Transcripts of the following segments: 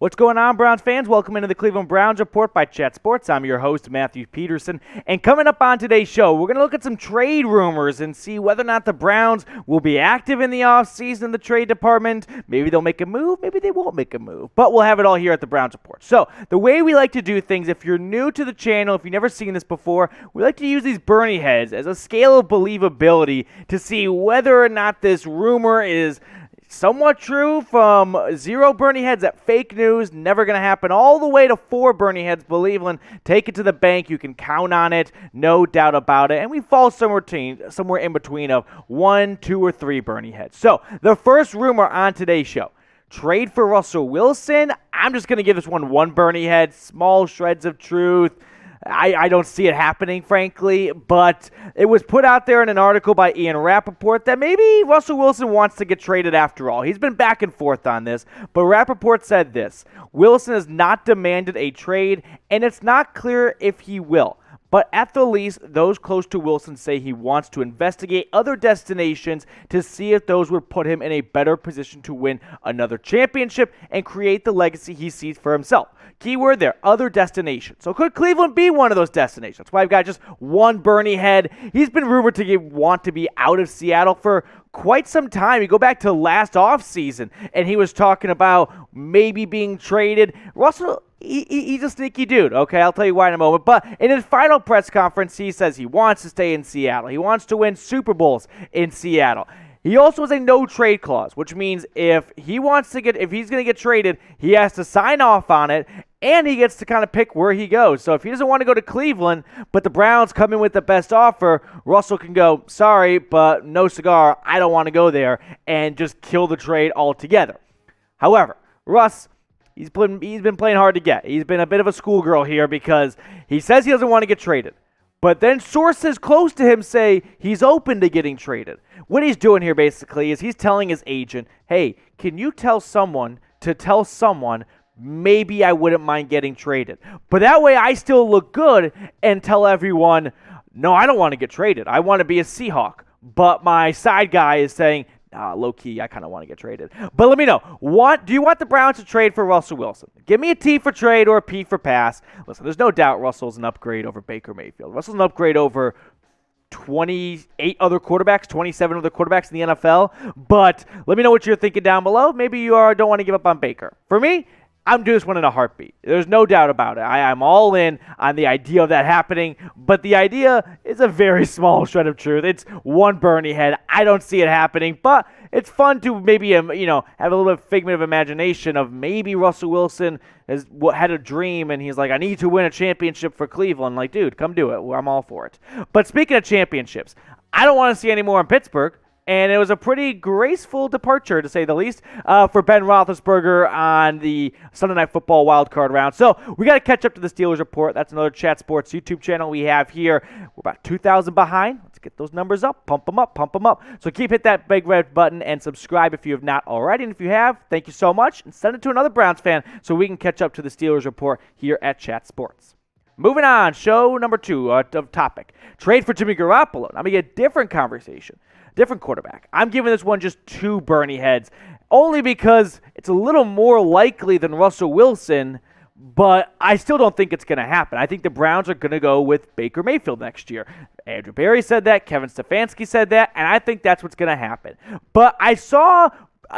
What's going on, Browns fans? Welcome into the Cleveland Browns Report by Chat Sports. I'm your host, Matthew Peterson. And coming up on today's show, we're going to look at some trade rumors and see whether or not the Browns will be active in the offseason in the trade department. Maybe they'll make a move, maybe they won't make a move. But we'll have it all here at the Browns Report. So, the way we like to do things, if you're new to the channel, if you've never seen this before, we like to use these Bernie heads as a scale of believability to see whether or not this rumor is somewhat true, from 0 Bernie heads at fake news, never going to happen, all the way to 4 Bernie heads, Believeland, take it to the bank, you can count on it, no doubt about it, and we fall somewhere in between of 1, 2, or 3 Bernie heads. So, the first rumor on today's show, trade for Russell Wilson. I'm just going to give this one Bernie head, small shreds of truth. I don't see it happening, frankly, but it was put out there in an article by Ian Rappaport that maybe Russell Wilson wants to get traded after all. He's been back and forth on this, but Rappaport said this: Wilson has not demanded a trade, and it's not clear if he will. But at the least, those close to Wilson say he wants to investigate other destinations to see if those would put him in a better position to win another championship and create the legacy he sees for himself. Keyword there, other destinations. So could Cleveland be one of those destinations? That's why I've got just one Bernie head. He's been rumored to want to be out of Seattle for quite some time. You go back to last offseason, and he was talking about maybe being traded. Russell, he's a sneaky dude, okay? I'll tell you why in a moment. But in his final press conference, he says he wants to stay in Seattle. He wants to win Super Bowls in Seattle. He also has a no-trade clause, which means if he's going to get traded, he has to sign off on it, and he gets to kind of pick where he goes. So if he doesn't want to go to Cleveland, but the Browns come in with the best offer, Russell can go, sorry, but no cigar, I don't want to go there, and just kill the trade altogether. However, Russ, he's been playing hard to get. He's been a bit of a schoolgirl here because he says he doesn't want to get traded. But then sources close to him say he's open to getting traded. What he's doing here basically is he's telling his agent, hey, can you tell someone to tell someone maybe I wouldn't mind getting traded. But that way I still look good and tell everyone, no, I don't want to get traded. I want to be a Seahawk. But my side guy is saying, low-key, I kind of want to get traded. But let me know, do you want the Browns to trade for Russell Wilson? Give me a T for trade or a P for pass. Listen, there's no doubt Russell's an upgrade over Baker Mayfield. Russell's an upgrade over 28 other quarterbacks, 27 other quarterbacks in the NFL. But let me know what you're thinking down below. Maybe you don't want to give up on Baker. For me, I'm doing this one in a heartbeat. There's no doubt about it. I'm all in on the idea of that happening, but the idea is a very small shred of truth. It's one Bernie head. I don't see it happening, but it's fun to maybe have a little bit of figment of imagination of maybe Russell Wilson had a dream and he's like, I need to win a championship for Cleveland. Like, dude, come do it. I'm all for it. But speaking of championships, I don't want to see any more in Pittsburgh. And it was a pretty graceful departure, to say the least, for Ben Roethlisberger on the Sunday Night Football wildcard round. So we got to catch up to the Steelers report. That's another Chat Sports YouTube channel we have here. We're about 2,000 behind. Let's get those numbers up. Pump them up. Pump them up. So hit that big red button and subscribe if you have not already. And if you have, thank you so much. And send it to another Browns fan so we can catch up to the Steelers report here at Chat Sports. Moving on, show number 2 of topic. Trade for Jimmy Garoppolo. Now, a different conversation. Different quarterback. I'm giving this one just 2 Bernie heads, only because it's a little more likely than Russell Wilson, but I still don't think it's going to happen. I think the Browns are going to go with Baker Mayfield next year. Andrew Berry said that. Kevin Stefanski said that, and I think that's what's going to happen. But I saw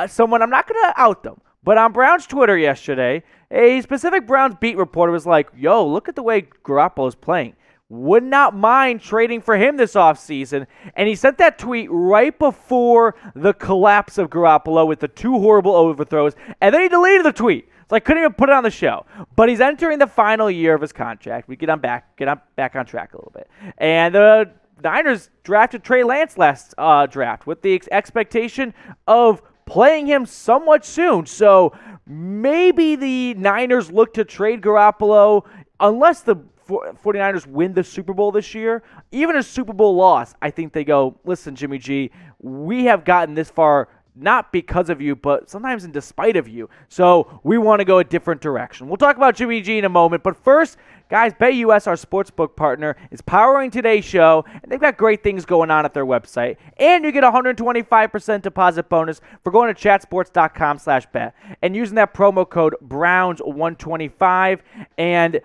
someone, I'm not going to out them, but on Browns Twitter yesterday, a specific Browns beat reporter was like, yo, look at the way Garoppolo's playing. Would not mind trading for him this offseason. And he sent that tweet right before the collapse of Garoppolo with the 2 horrible overthrows. And then he deleted the tweet. So I couldn't even put it on the show. But he's entering the final year of his contract. We get back on track a little bit. And the Niners drafted Trey Lance last draft with the expectation of playing him somewhat soon. So maybe the Niners look to trade Garoppolo unless the 49ers win the Super Bowl this year. Even a Super Bowl loss, I think they go, listen, Jimmy G, we have gotten this far not because of you, but sometimes in despite of you. So we want to go a different direction. We'll talk about Jimmy G in a moment, but first, guys, BetUS, our sportsbook partner, is powering today's show, and they've got great things going on at their website. And you get a 125% deposit bonus for going to chatsports.com/bet and using that promo code Browns125. And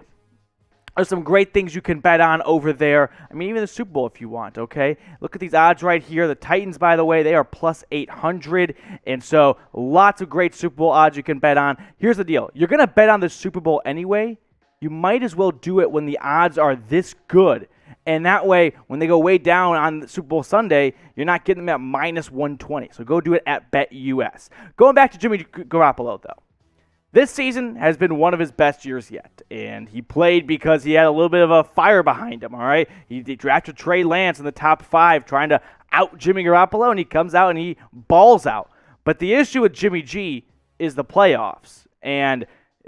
there's some great things you can bet on over there. I mean, even the Super Bowl if you want, okay? Look at these odds right here. The Titans, by the way, they are plus 800. And so lots of great Super Bowl odds you can bet on. Here's the deal. You're going to bet on the Super Bowl anyway. You might as well do it when the odds are this good. And that way, when they go way down on Super Bowl Sunday, you're not getting them at minus 120. So go do it at BetUS. Going back to Jimmy Garoppolo, though. This season has been one of his best years yet, and he played because he had a little bit of a fire behind him, all right? He drafted Trey Lance in the top 5 trying to out Jimmy Garoppolo, and he comes out and he balls out. But the issue with Jimmy G is the playoffs, and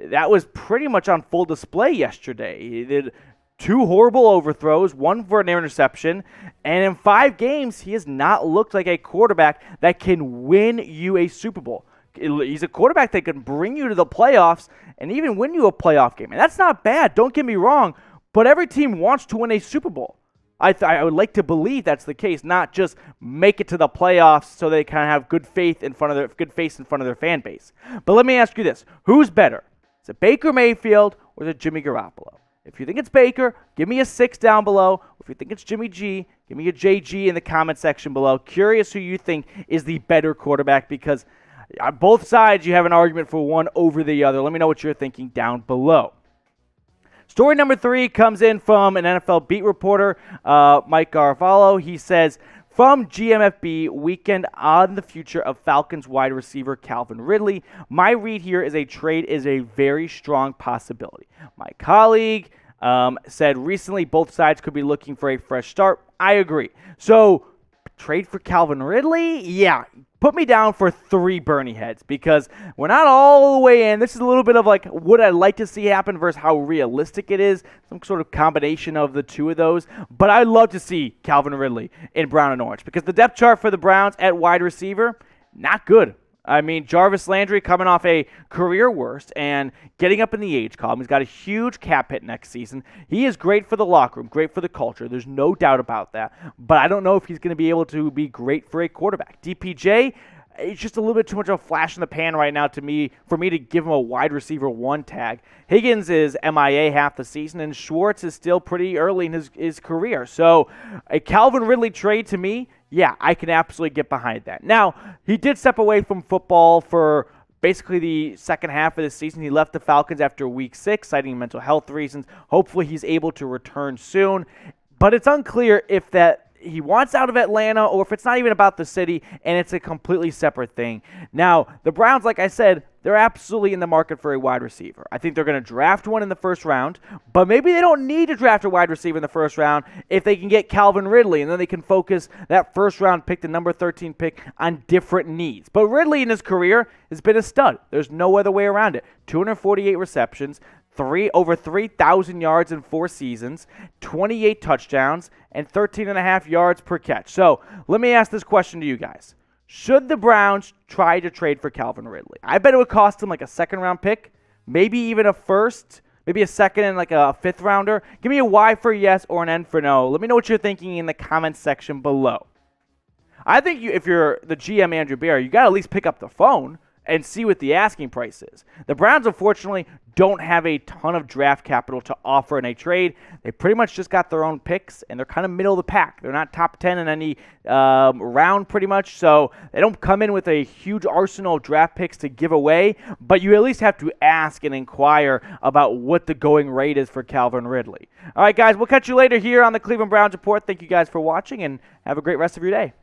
that was pretty much on full display yesterday. He did 2 horrible overthrows, 1 for an interception, and in 5 games, he has not looked like a quarterback that can win you a Super Bowl. He's a quarterback that can bring you to the playoffs and even win you a playoff game. And that's not bad, don't get me wrong, but every team wants to win a Super Bowl. I would like to believe that's the case, not just make it to the playoffs so they kind of have good face in front of their fan base. But let me ask you this. Who's better? Is it Baker Mayfield or is it Jimmy Garoppolo? If you think it's Baker, give me a 6 down below. If you think it's Jimmy G, give me a JG in the comment section below. Curious who you think is the better quarterback, because on both sides, you have an argument for one over the other. Let me know what you're thinking down below. Story number 3 comes in from an NFL beat reporter, Mike Garofalo. He says, from GMFB, weekend on the future of Falcons wide receiver Calvin Ridley. My read here is a trade is a very strong possibility. My colleague said recently both sides could be looking for a fresh start. I agree. So, trade for Calvin Ridley? Yeah. Put me down for 3 Bernie heads, because we're not all the way in. This is a little bit of like what I'd like to see happen versus how realistic it is. Some sort of combination of the two of those. But I'd love to see Calvin Ridley in brown and orange, because the depth chart for the Browns at wide receiver, not good. I mean, Jarvis Landry coming off a career worst and getting up in the age column. He's got a huge cap hit next season. He is great for the locker room, great for the culture. There's no doubt about that. But I don't know if he's going to be able to be great for a quarterback. DPJ, it's just a little bit too much of a flash in the pan right now for me to give him a wide receiver 1 tag. Higgins is MIA half the season, and Schwartz is still pretty early in his career. So a Calvin Ridley trade to me, yeah, I can absolutely get behind that. Now, he did step away from football for basically the second half of the season. He left the Falcons after week 6, citing mental health reasons. Hopefully he's able to return soon. But it's unclear if that he wants out of Atlanta or if it's not even about the city and it's a completely separate thing. Now, the Browns, like I said, they're absolutely in the market for a wide receiver. I think they're going to draft one in the first round, but maybe they don't need to draft a wide receiver in the first round if they can get Calvin Ridley, and then they can focus that first round pick, the number 13 pick, on different needs. But Ridley in his career has been a stud. There's no other way around it. 248 receptions, over 3,000 yards in 4 seasons, 28 touchdowns, and 13.5 yards per catch. So let me ask this question to you guys. Should the Browns try to trade for Calvin Ridley? I bet it would cost them like a second-round pick, maybe even a first, maybe a second and like a fifth-rounder. Give me a Y for yes or an N for no. Let me know what you're thinking in the comments section below. I think if you're the GM, Andrew Bear, you got to at least pick up the phone and see what the asking price is. The Browns, unfortunately, don't have a ton of draft capital to offer in a trade. They pretty much just got their own picks, and they're kind of middle of the pack. They're not top 10 in any round pretty much, so they don't come in with a huge arsenal of draft picks to give away, but you at least have to ask and inquire about what the going rate is for Calvin Ridley. All right, guys, we'll catch you later here on the Cleveland Browns Report. Thank you guys for watching, and have a great rest of your day.